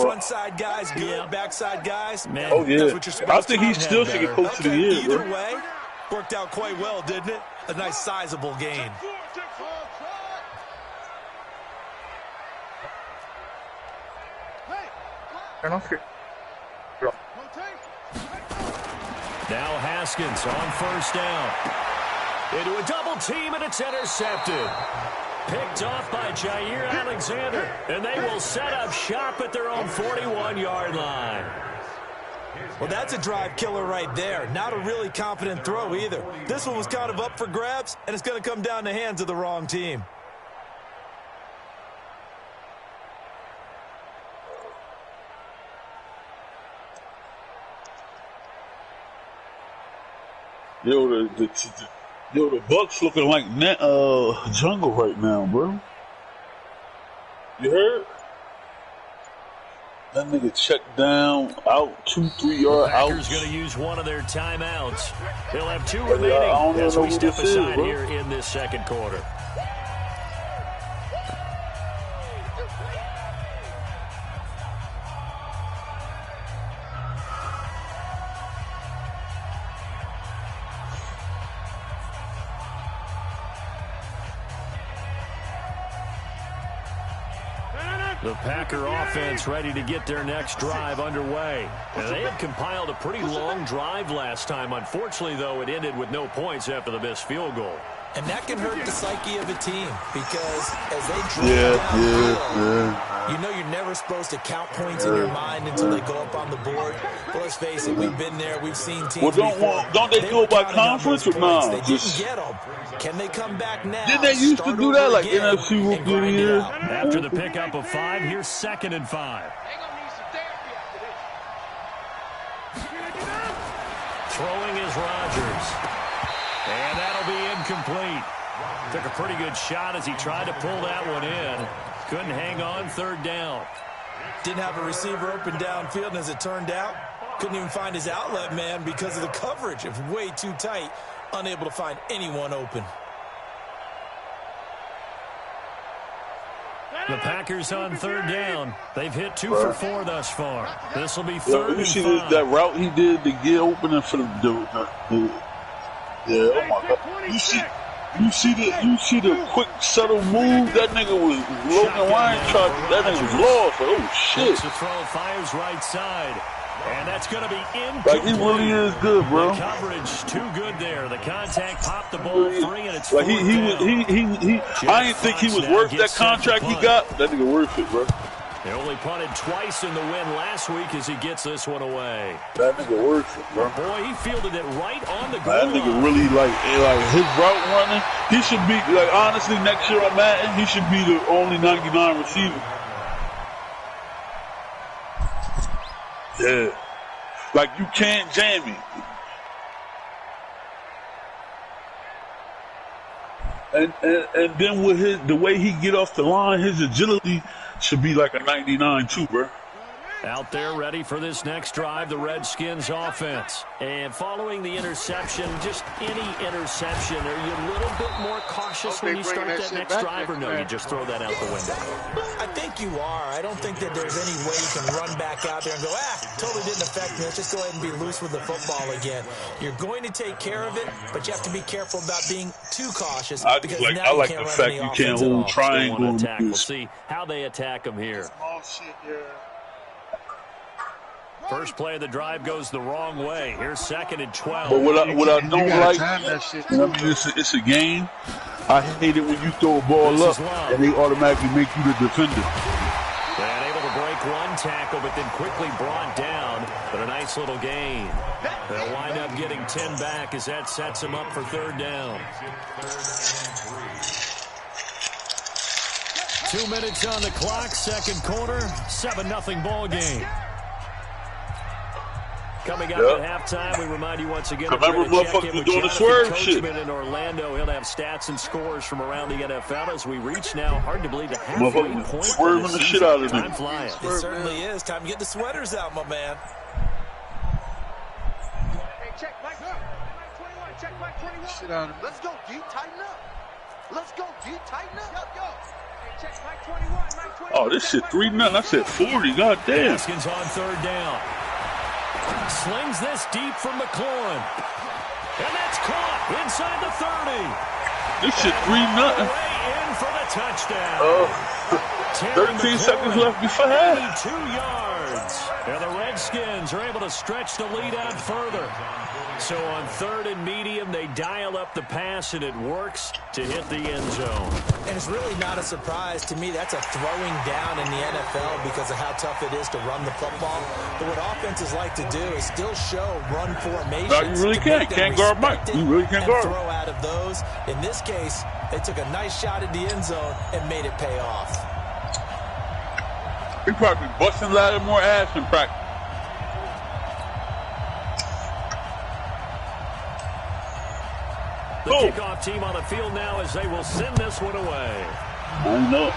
front side guys good, backside guys. Man, oh yeah, that's what you're supposed I think he still should get coach of the year. Either bro. way, worked out quite well, didn't it? A nice sizable gain. Now Haskins on first down. Into a double team, and it's intercepted. Picked off by Jair Alexander, and they will set up shop at their own 41-yard line. Well, that's a drive killer right there. Not a really confident throw either. This one was kind of up for grabs, and it's going to come down the hands of the wrong team. Yo, the Bucks looking like jungle right now, bro. You heard? That nigga checked down, out, 2-3 yard out. Packers going to use one of their timeouts. They'll have two remaining as we step aside here in this second quarter. The Packer offense ready to get their next drive underway. And they had compiled a pretty long drive last time. Unfortunately, though, it ended with no points after the missed field goal. And that can hurt the psyche of a team because as they drive downfield, you know you're never supposed to count points in your mind until they go up on the board. But let's face it, we've been there. We've seen teams don't they do it by conference or not? They didn't get them. Can they come back now? Didn't they used to do that like NFC rookie year? After the pickup of 5, here's 2nd and 5. Throwing is Rodgers. And that'll be incomplete. Took a pretty good shot as he tried to pull that one in. Couldn't hang on 3rd down. Didn't have a receiver open downfield, and as it turned out, couldn't even find his outlet man because of the coverage. It was way too tight. Unable to find anyone open. The Packers on 3rd down. They've hit 2 for 4 thus far. This will be 3rd and 5. That route he did to get opening for the yeah, oh my God. You see the quick, subtle move? That nigga was Logan Weintraub. That nigga was lost. Oh, shit. The throw fires right side. And that's going to be incomplete. Like, he really is good, bro. The coverage, too good there. The contact popped the ball free, and it's like, I didn't think he was worth that contract he got. That nigga worth it, bro. They only punted twice in the win last week as he gets this one away. That nigga worth it, bro. Boy, he fielded it right on the goal line. That nigga really, like his route running, he should be, like, honestly, next year on Madden, he should be the only 99 receiver. Yeah. Like, you can't jam him. And then with the way he get off the line, his agility should be like a 99 too, bro. Out there ready for this next drive, the Redskins offense. And following the interception, just any interception, are you a little bit more cautious when you start that next drive, or no, you just throw that out the window? I think you are. I don't think that there's any way you can run back out there and go, totally didn't affect me. Let's just go ahead and be loose with the football again. You're going to take care of it, but you have to be careful about being too cautious. I like the fact you can't hold triangle. We'll see how they attack them here. First play of the drive goes the wrong way. Here's 2nd and 12. But what I don't like, it's a game. I hate it when you throw a ball up and they automatically make you the defender. And able to break one tackle, but then quickly brought down. But a nice little gain. They'll wind up getting 10 back as that sets them up for 3rd down. 2 minutes on the clock, second quarter, 7-0 ball game. Coming up at halftime, we remind you once again. Remember, motherfuckers doing the swerve shit. In Orlando, he'll have stats and scores from around the NFL as we reach now. Hard to believe the halfway point. Swerving the shit out of them. Time flying. It certainly is. Time to get the sweaters out, my man. Hey, check Mike 21. Check Mike 21. Shit out of him. Let's go, D. Tighten up. Let's go, D. Tighten up. Go. Oh, this shit 3-0. I said 40. God damn. Haskins on third down. Slings this deep from McLaurin. And that's caught inside the 30. This shit 3-0. In for the touchdown. 13 seconds left before half. 82 yards. And the Redskins are able to stretch the lead out further. So on third and medium, they dial up the pass, and it works to hit the end zone. And it's really not a surprise to me. That's a throwing down in the NFL because of how tough it is to run the football. But what offenses like to do is still show run formations. No, you really can't. Can't guard Mike. You really can't guard. Throw out of those. In this case, they took a nice shot at the end zone and made it pay off. He probably busting Lattimore ass in practice. The kickoff team on the field now as they will send this one away. I know.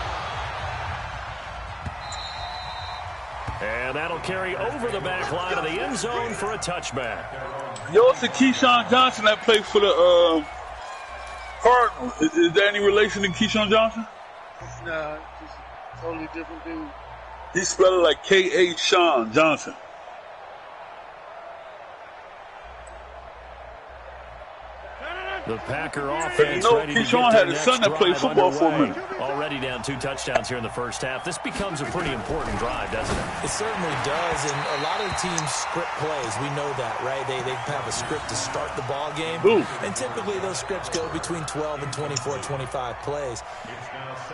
And that'll carry over the back line of the end zone for a touchback. Yo, it's the Keyshawn Johnson that played for the Cardinals. Is there any relation to Keyshawn Johnson? Nah, just a totally different dude. He spelled it like K.A. Sean Johnson. The Packer offense ready to Keyshawn get had a son that played football for a minute. Already down 2 touchdowns here in the first half. This becomes a pretty important drive, doesn't it? It certainly does, and a lot of the teams script plays. We know that, right? They have a script to start the ball game, and typically those scripts go between 12 and 24, 25 plays.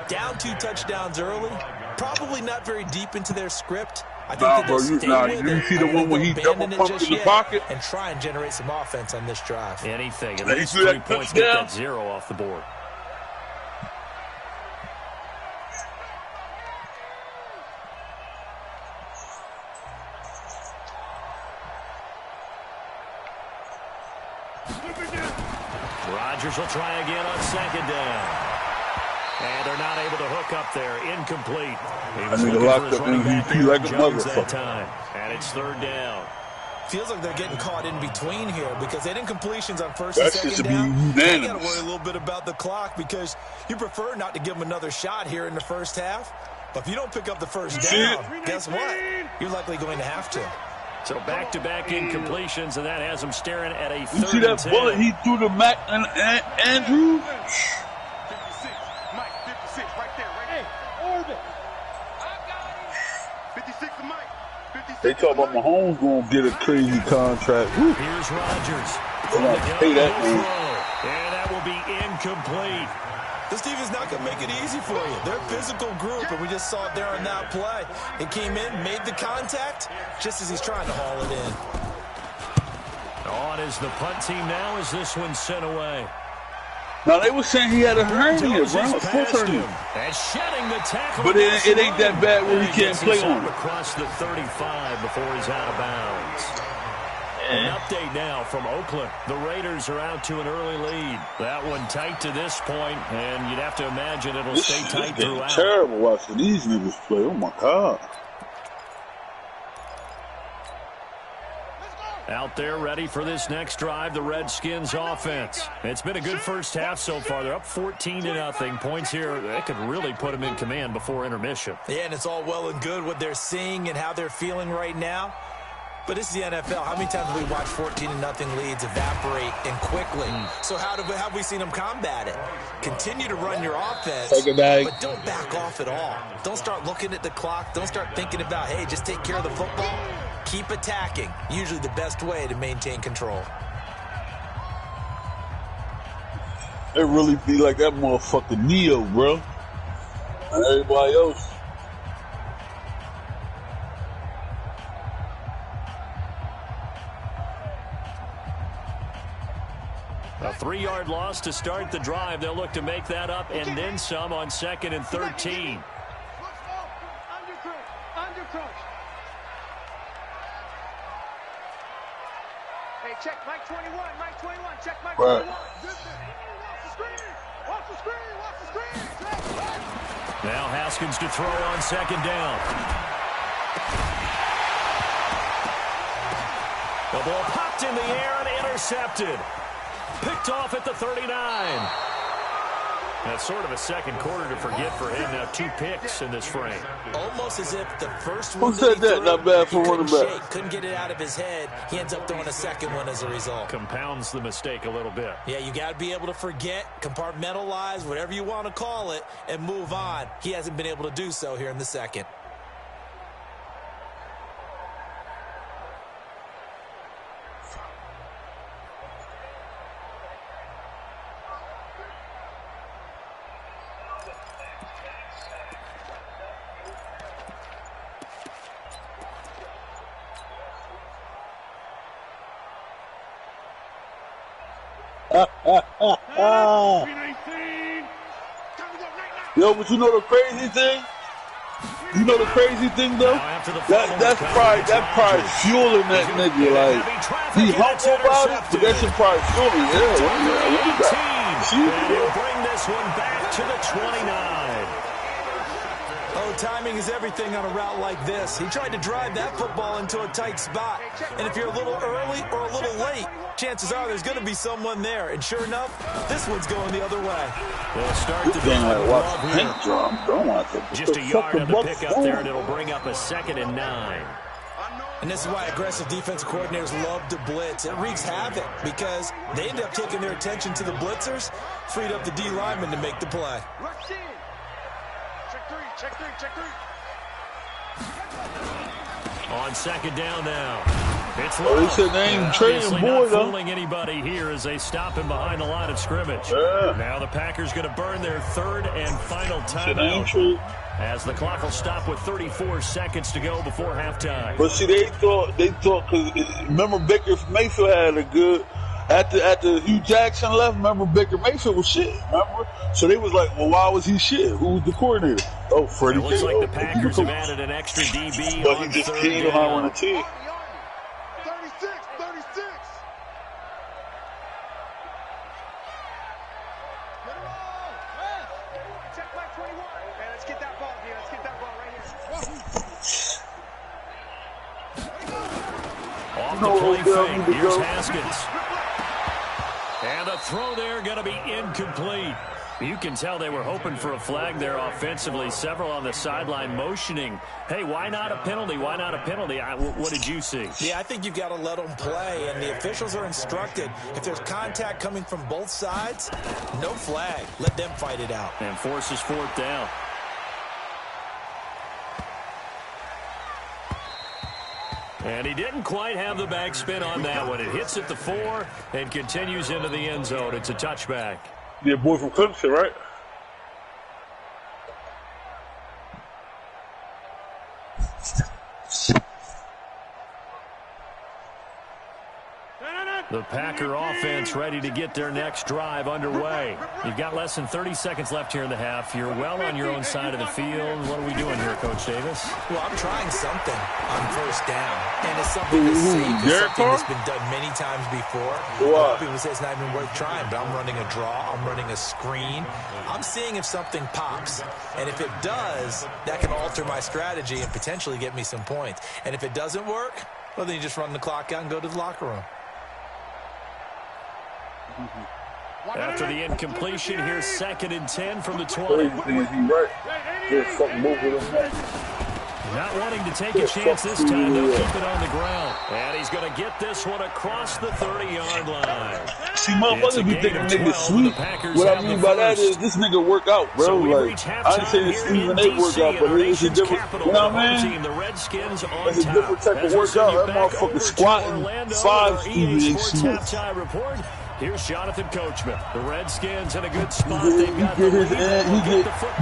Down 2 touchdowns early, probably not very deep into their script. I think that they'll stay with you it. see the one where he double pumped in the pocket? And try and generate some offense on this drive. Anything. At least 3 points, get that 0 off the board. Rodgers will try again on second down. And they're not able to hook up there. Incomplete. He was looking for his running back like a Jones that motherfucker. time. And it's third down. Feels like they're getting caught in between here because they didn't completions on first and That should second be down. unanimous. You got to worry a little bit about the clock because you prefer not to give them another shot here in the first half. But if you don't pick up the first down, guess what? You're likely going to have to. So back-to-back incompletions, and that has them staring at a third You see that bullet he threw to Mac and Andrew? 56, Mike, 56, right there, right there. Orbit. I got it. 56 to Mike. 56 They talk about Mahomes gonna get a crazy contract. Woo. Here's Rodgers. They're gonna pay that man. And that will be incomplete. This team is not going to make it easy for you. They're a physical group, and we just saw it there on that play. It came in, made the contact, just as he's trying to haul it in. On is the punt team now as this one's sent away. Now they were saying he had a hernia, bro. A foot hernia. And shedding the tackle. But it ain't that bad where he can't play on it. Across the 35 before he's out of bounds. An update now from Oakland. The Raiders are out to an early lead. That one tight to this point, and you'd have to imagine it'll stay tight throughout. It's terrible watching these niggas play. Oh, my God. Out there ready for this next drive, the Redskins offense. It's been a good first half so far. They're up 14-0. Points here, that could really put them in command before intermission. Yeah, and it's all well and good what they're seeing and how they're feeling right now. But this is the NFL. How many times have we watched 14-0 leads evaporate and quickly? So how have we seen them combat it? Continue to run your offense, but don't back off at all. Don't start looking at the clock. Don't start thinking about, hey, just take care of the football. Keep attacking. Usually the best way to maintain control. It really be like that motherfucker Neo, bro. And everybody else. A 3-yard loss to start the drive. They'll look to make that up and then some on 2nd and 13. Hey, check Mike 21, Mike 21, check Mike Right. 21. Watch the screen. Now Haskins to throw on 2nd down. The ball popped in the air and intercepted. Picked off at the 39. That's sort of a second quarter to forget for him. Now 2 picks in this frame. Almost as if the first one Who said that? Not bad for running back. Couldn't get it out of his head. He ends up throwing a second one as a result. Compounds the mistake a little bit. Yeah, you got to be able to forget, compartmentalize, whatever you want to call it, and move on. He hasn't been able to do so here in the second. Yo, but you know the crazy thing? You know the crazy thing though? That's probably fueling that nigga. Like, he humble about it, but that shit probably fueling. Yeah, what is that? He'll bring this one back to the 29. Oh, timing is everything on a route like this. He tried to drive that football into a tight spot. And if you're a little early or a little late, chances are there's going to be someone there. And sure enough, this one's going the other way. They'll start the game like watch the paint drop. Don't want to. Just a yard on the pickup there, and it'll bring up a 2nd and 9. And this is why aggressive defensive coordinators love to blitz. It wreaks havoc because they end up taking their attention to the blitzers, freed up the D lineman to make the play. Check three. On 2nd down now. It's they said they ain't trading boy, though. Not fooling anybody here as they stop him behind the line of scrimmage. Yeah. Now the Packers going to burn their 3rd and final timeout as the clock will stop with 34 seconds to go before halftime. But see, they thought because remember Baker Mayfield had a good after Hugh Jackson left. Remember Baker Mayfield was shit. Remember, so they was like, well, why was he shit? Who was the coordinator? Oh, Freddie. It looks like the Packers have added an extra DB. But he just can't know how to run a team. 36. Check play 21. Man, let's get that ball here. Let's get that ball right here. Off the play fake. Here's Haskins. And the throw there going to be incomplete. You can tell they were hoping for a flag there offensively. Several on the sideline motioning, hey, why not a penalty? Why not a penalty? What did you see? Yeah, I think you've got to let them play, and the officials are instructed. If there's contact coming from both sides, no flag. Let them fight it out. And forces 4th down. And he didn't quite have the backspin on that one. It hits at the 4 and continues into the end zone. It's a touchback. Yeah, boy from Clemson, right? The Packer offense ready to get their next drive underway. You've got less than 30 seconds left here in the half. You're well on your own side of the field. What are we doing here, Coach Davis? Well, I'm trying something on 1st down. And it's something that's safe. It's something that's been done many times before. A lot of people say it's not even worth trying, but I'm running a draw. I'm running a screen. I'm seeing if something pops. And if it does, that can alter my strategy and potentially get me some points. And if it doesn't work, well, then you just run the clock out and go to the locker room. After the incompletion, here's 2nd and 10 from the 20. Not wanting to take a chance this time. They'll keep it on the ground. And he's going to get this one across the 30-yard line. See, motherfuckers be thinking niggas sweet. What I mean by that is this nigga work out, bro. So like, I ain't saying Stephen A work out, but it's a different, you know what I mean? The Redskins on it's a different type of workout. That motherfucker squatting 5 Stephen A Smith. Here's Jonathan Coachman. The Redskins in a good spot. They've got the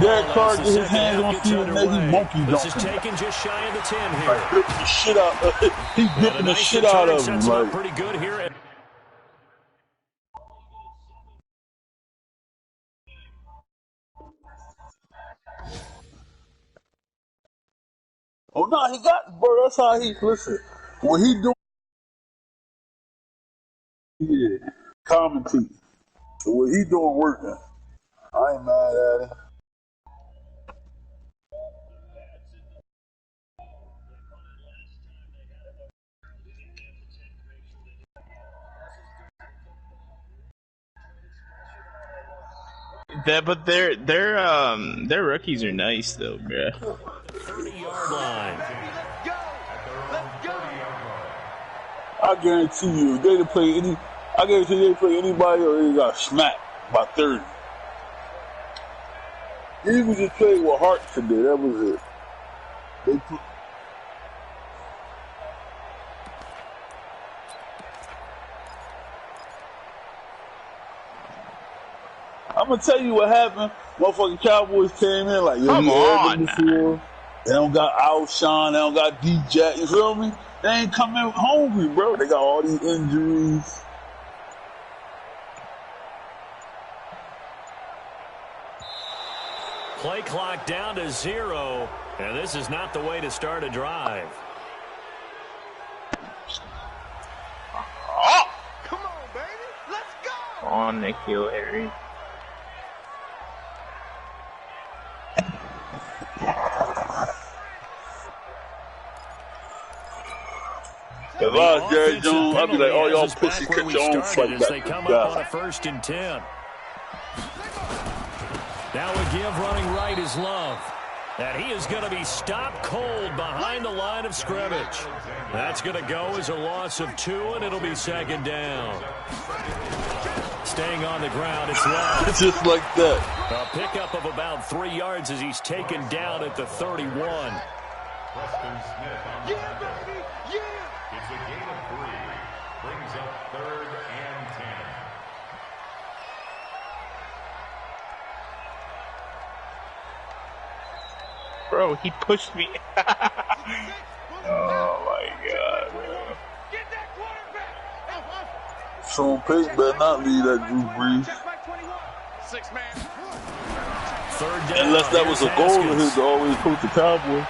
Derek Carr get his hands on Stephen A. He monkey This is taken just shy of the 10 here. Like, gripping the shit out. He's gripping the shit out of him. Like, pretty good here. oh no, he got, bro. That's how he listen. What he doing? Yeah, commentate. So what he doing working? I ain't mad at him. But their rookies are nice though, bruh. 30-yard line. I guarantee you, if they didn't play any, I guarantee they play anybody or they got smacked by 30. Eagles just played with heart today. That was it. They put. I'm gonna tell you what happened. Motherfucking Cowboys came in like, yo, Come on. Before. They don't got Alshon, they don't got D-Jack, you feel me? They ain't coming hungry, bro. They got all these injuries. Play clock down to 0, and this is not the way to start a drive. Oh! Come on, baby. Let's go. On Nikhil Harry. If I was Jerry Jones, I'd be like, oh, y'all pussy, catch your own flight as back. they come up on a 1st and 10. Now a give running right is Love. And he is going to be stopped cold behind the line of scrimmage. That's going to go as a loss of 2, and it'll be 2nd down. Staying on the ground, it's Love. It's just like that. A pickup of about 3 yards as he's taken down at the 31. Yeah, baby. Yeah. It's a gain of 3. Brings up 3rd and 10. Bro, he pushed me. Oh my god, bro. Get that quarterback. Sean Payton better not leave that Drew Brees. 6-man. 3rd down. Unless that was a goal of his to always coach the Cowboys.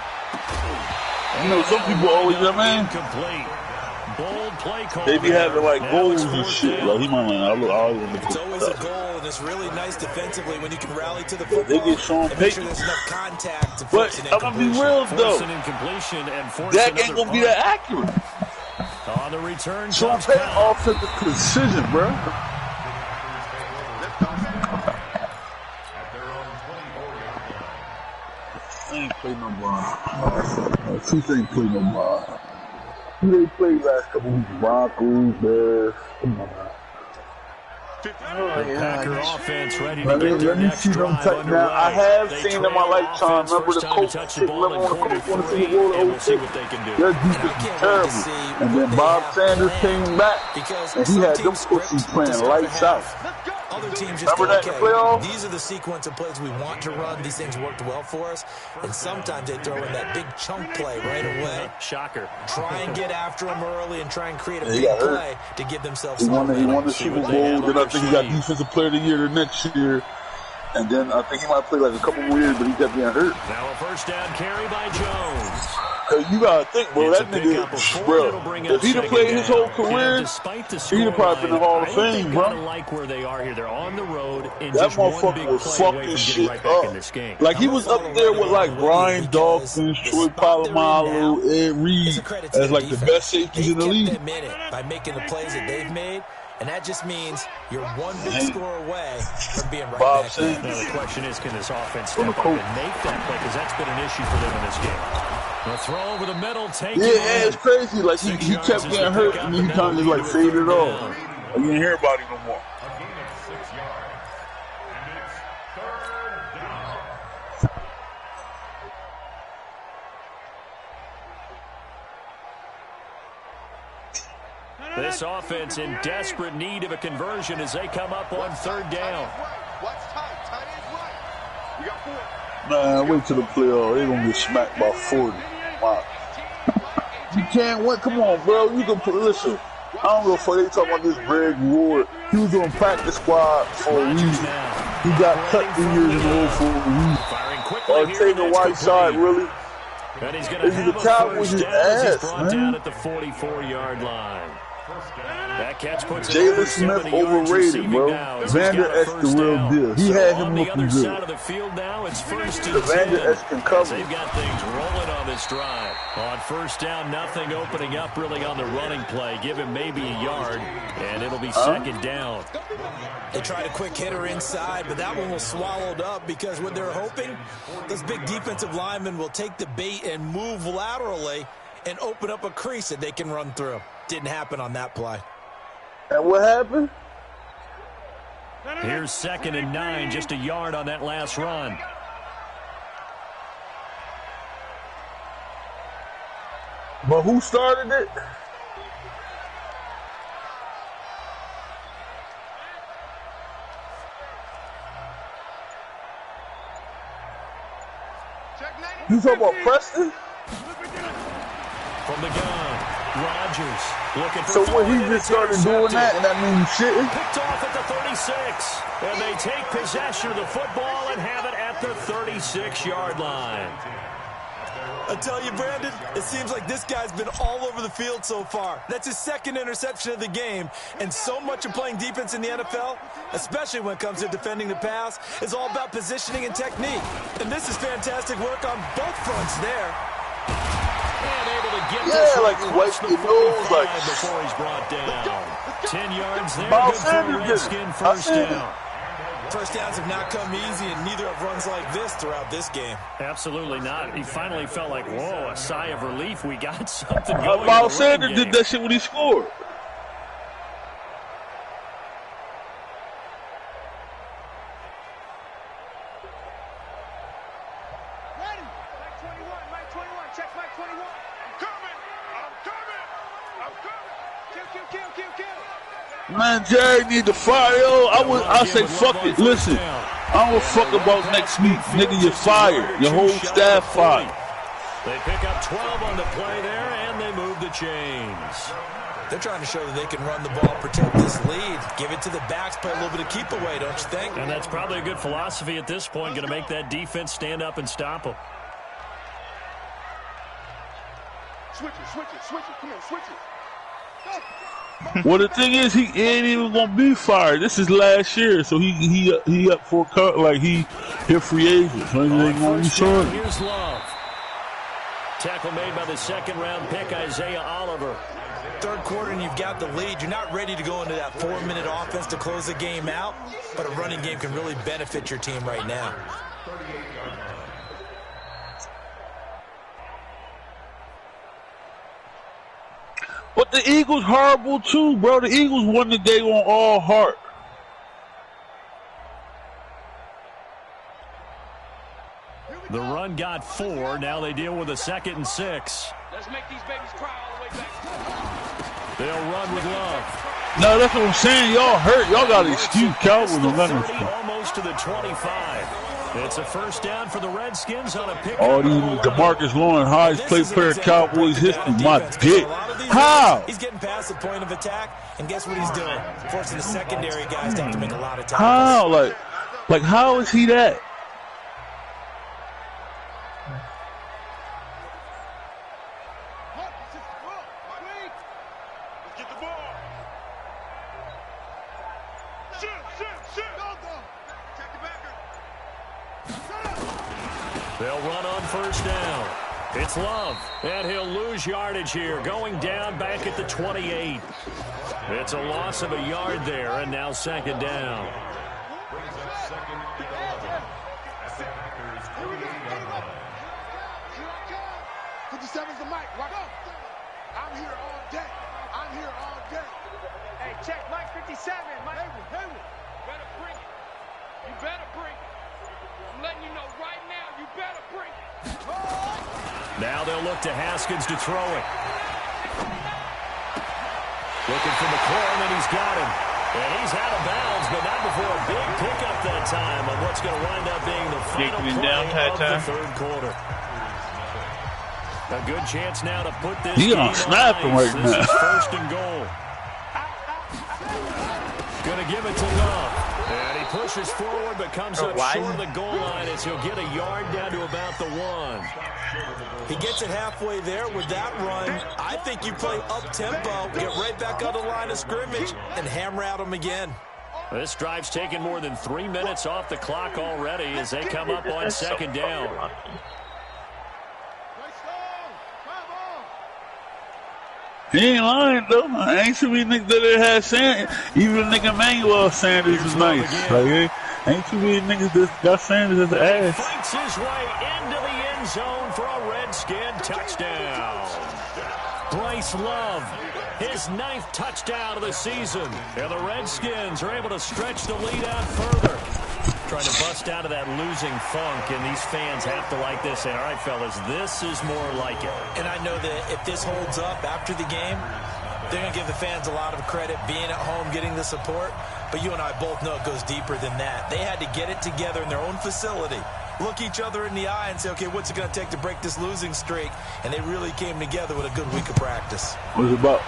You know, some people always, you know what I mean? Incomplete. Bold play call. They be having like Now goals it's and 4th shit. down. Like he might like, I always It's always a goal, and it's really nice defensively when you can rally to the football. They get Sean and make sure Payton. there's enough contact to But force an I'm gonna be incompletion. real Force though. an incompletion and force Dak another ain't gonna be punt. that accurate. On the return Sean comes Payton Cobb. offensive precision, bro. I ain't play no ball. Chiefs ain't play no ball. Who they played last couple weeks? Broncos, Bears. Come on, man. The Packer offense ready to Let get their me next see them drive touchdowns. I underway. have They seen in trail my lifetime. offense, Remember first the time to Colts touch the shit? ball Remember in when the Colts won the quarter Super Bowl three, in and we'll see 06? what they can do. Their And I defense can't was wait to terrible. see And what then they Bob have Sanders planned. came back, Because and he some had them teams pussies script to playing start lights a out. half. Other teams just Remember go, that in the okay, playoffs? these are the sequence of plays we want to run. These things worked well for us. And sometimes they throw in that big chunk play right away. Shocker. Try and get after them early and try and create a Yeah, he big got hurt. play to give themselves He some won momentum. the See Super what they have Bowl. Then up I think their he got sleeve. Defensive Player of the Year the next year. And then I think he might play like a couple more years, but he kept getting hurt. Now a 1st down carry by Jones. Cause you gotta think, bro, It's that a pickup of nigga, 4, it'll bring bro, up if he'd have 2nd played his whole down. career, Despite the he'd have probably been in the Hall of I think Fame, they bro. gotta like where they are here. They're on the road and That just one motherfucker big was play away fucking from shit getting right back up. in this game. Like he was up there with like Brian Dawkins, Troy Polamalu, Ed It's Reed a credit to as their like the defense. best safeties in the They've league. kept them in it by making the plays that they've made. And that just means you're one big score away from being right Bob back Sanders. in. Now the question is, can this offense From the step up and coach. make that play? Because that's been an issue for them in this game. The throw over the middle, take Yeah, it it's crazy. Like he 6 kept yards is getting the hurt pickup, and then he and kind of just that'll like lead to a faded 3rd off. down. Like you didn't hear about him no more. A gain of 6 yards. And it's 3rd down. This offense in desperate need of a conversion as they come up on 3rd down. Watch tight. Tight is right. We got 4. Man, wait till the playoff. They gonna get smacked by 40. Wow. You can't win. Come on, bro. You can put. Listen, I don't go for they talking about this Greg Ward. He was on practice squad for a reason. He got cut 3 years in a row for a reason. Firing quickly Or here, taking and that's Whiteside, complete. really? And he's going This to is have the a Cowboys' 1st down as he's ass, brought man. down at the 44-yard line. That catch puts him Jalen over Smith 70 yards overrated, receiving bro. now as he's Vander got a Esch the first real down. deal. He So had on him the looking other good. side of the field now, it's first and The Vander 10. Esch can As cover. they've got things rolling on this drive. On first down, nothing opening up really on the running play. Give him maybe a yard, and it'll be second down. They tried a quick hitter inside, but that one was swallowed up because what they're hoping, those big defensive linemen will take the bait and move laterally and open up a crease that they can run through. Didn't happen on that play. And what happened? Here's 2nd and 9, just a yard on that last run. But who started it? You talking about Preston? From the gun, Rodgers looking for. So when he just started doing that, and that means shitting? Picked off at the 36, and they take possession of the football and have it at the 36-yard line. I tell you, Brandon, it seems like this guy's been all over the field so far. That's his 2nd interception of the game, and so much of playing defense in the NFL, especially when it comes to defending the pass, is all about positioning and technique. And this is fantastic work on both fronts there. And able to get Yeah, this like across wipe the your nose, 45 like before he's brought down. 10 yards there, Miles good for a Sanders did it. Redskin I first seen it. down. First downs have not come easy, and neither have runs like this throughout this game. Absolutely not. He finally felt like, whoa, a sigh of relief. We got something going. Miles Sanders did that shit when he scored. Man, Jerry need to fire, yo. I say fuck it. Listen, I don't fuck about next week. Nigga, you're fired. Your whole staff fired. They pick up 12 on the play there, and they move the chains. They're trying to show that they can run the ball, protect this lead, give it to the backs, play a little bit of keep away, don't you think? And that's probably a good philosophy at this point, going to make that defense stand up and stop them. Switch it. Come on, switch it. Well, the thing is, he ain't even gonna be fired. This is last year, so he up for a cut, like he free agent. So he ain't gonna be signed. Here's Love. Tackle made by the 2nd-round pick, Isaiah Oliver. Third quarter and you've got the lead. You're not ready to go into that 4-minute offense to close the game out, but a running game can really benefit your team right now. But the Eagles horrible too, bro. The Eagles won the game on all heart. The run got 4. Now they deal with a 2nd and 6. Let's make these babies cry all the way back. They'll run with Love. No, that's what I'm saying. Y'all hurt. Y'all got to excuse Cowboys The and Leonard. 30, almost to the 25. It's a first down for the Redskins on a pick. All these DeMarcus Lawrence, highest play player in Cowboys history. My dick. How? He's getting past the point of attack, and guess what he's doing? Forcing the secondary guys to have to make a lot of tackles. How? Like how is he that? Get the ball. Shoot. Check the backer. They'll run on first down. It's Love, and he'll lose yardage here, going down back at the 28. It's a loss of a yard there, and now 2nd down. Brings up 2nd and 11. At the Packers' 38-yard line. 57's the mic. Watch out. I'm here all day. Hey, check Mike 57. Mike. Hayward. Better bring it. You better bring it. I'm letting you know right now, you better bring it. Now they'll look to Haskins to throw it. Looking for McLaurin, and he's got him. And he's out of bounds, but not before a big pickup that time on what's going to wind up being the final play of the 3rd quarter. A good chance now to put this He game on snapping right This now. is 1st and goal. Going to give it to Love. And he pushes forward but comes up short of the goal line as he'll get a yard down to about the 1. He gets it halfway there with that run. I think you play up-tempo, get right back on the line of scrimmage, and hammer at him again. This drive's taken more than 3 minutes off the clock already as they come up on second down. He ain't lying, though. I ain't too many niggas that had Sanders. Even the nigga Manuel Sanders is nice. Like, ain't too many niggas that got Sanders as an ass. Fights his way into the end zone for a Redskin touchdown. Bryce Love, his 9th touchdown of the season. And the Redskins are able to stretch the lead out further. Trying to bust out of that losing funk, and these fans have to like this. Say, all right, fellas, this is more like it. And I know that if this holds up after the game, they're going to give the fans a lot of credit being at home, getting the support. But you and I both know it goes deeper than that. They had to get it together in their own facility, look each other in the eye and say, okay, what's it going to take to break this losing streak? And they really came together with a good week of practice. What's it about?